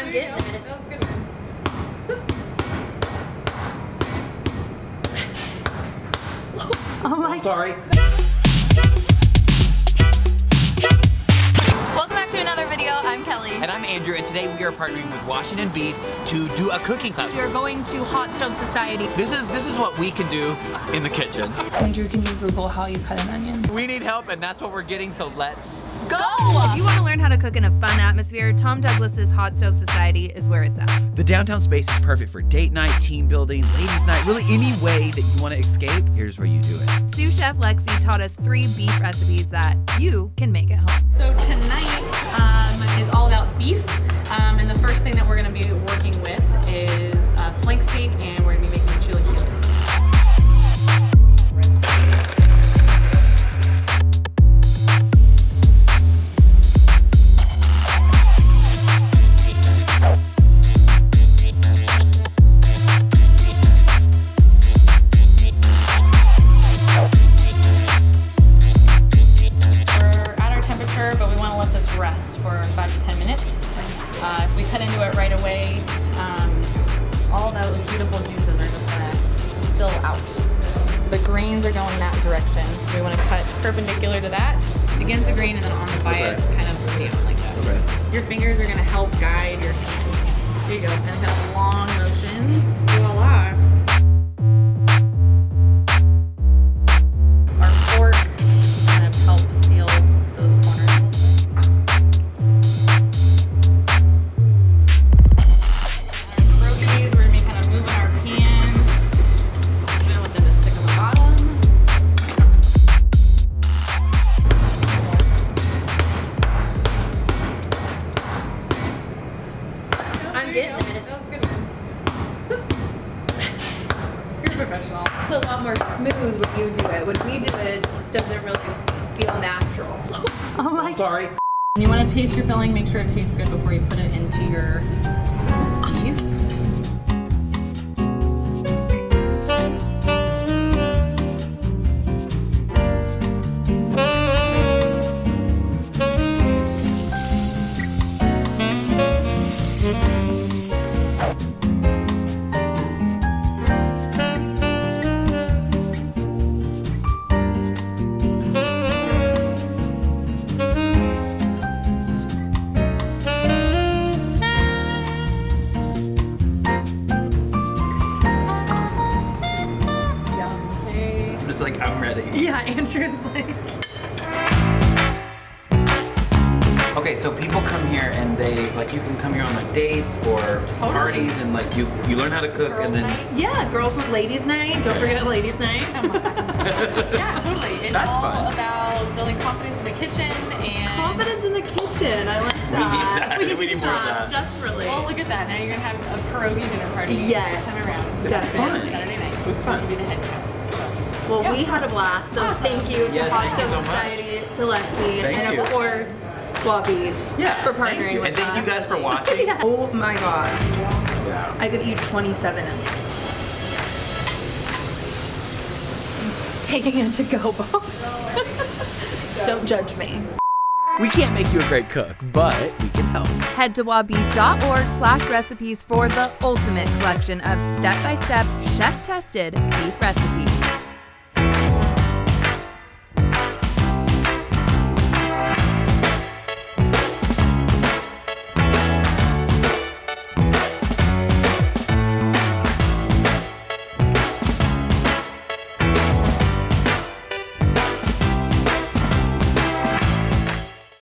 I'm getting it. That was good. Oh my. I'm sorry. Welcome back to another video. I'm Kelly. And I'm Andrew, and today we are partnering with Washington Beef to do a cooking class. We are going to Hot Stove Society. This is what we can do in the kitchen. Andrew, can you Google how you cut an onion? We need help, and that's what we're getting, so let's Go! If you want to learn how to cook in a fun atmosphere, Tom Douglas's Hot Stove Society is where it's at. The downtown space is perfect for date night, team building, ladies night, really any way that you want to escape, here's where you do it. Sous Chef Lexi taught us 3 beef recipes that you can make at home. So tonight is all about beef. And the first thing that we're going to be working with is flank steak, and we're going to be making chilaquiles. But we want to let this rest for 5 to 10 minutes. If we cut into it right away, all those beautiful juices are just going to spill out. So the grains are going that direction. So we want to cut perpendicular to that, against the grain, and then on the bias, kind of down like that. Okay. Your fingers are going to help guide your hand. There you go. And kind of long motions. Voila. Our fork kind of helps seal those corners. Pierogis, we're going to be kind of moving our pan. We don't want them to stick on the bottom. I'm getting it. That was good. You're a professional. It's a lot more smooth when you do it. When we do it, it just doesn't really feel natural. Oh my. I'm sorry. You want to taste your filling, make sure it tastes good before you put it into your beef. I'm ready. Yeah, Andrew's like. Okay, so people come here and they, like, you can come here on like dates or parties, and like you learn how to cook. Girls' and then nights? Yeah, girlfriend ladies night. Don't forget ladies night. Yeah, totally. It's That's all fun. about building confidence in the kitchen and Confidence in the kitchen. I like that. We need more of that. Desperately. Well, look at that. Now you're gonna have a pierogi dinner party Yes. this time around. This is fun. Saturday night. This is Supposed fun. to be the head counts. Well, we had a blast, so thank you to Yes, Hot thank you Stove so much. Society, to Lexi, Thank and you. of course, Squaw Beef for thank partnering you. with And thank you us. guys for watching. Yeah. Oh my gosh. Yeah. I could eat 27 of these. Taking it to go box. Don't judge me. We can't make you a great cook, but we can help. Head to wahbeef.org/recipes for the ultimate collection of step-by-step, chef-tested beef recipes.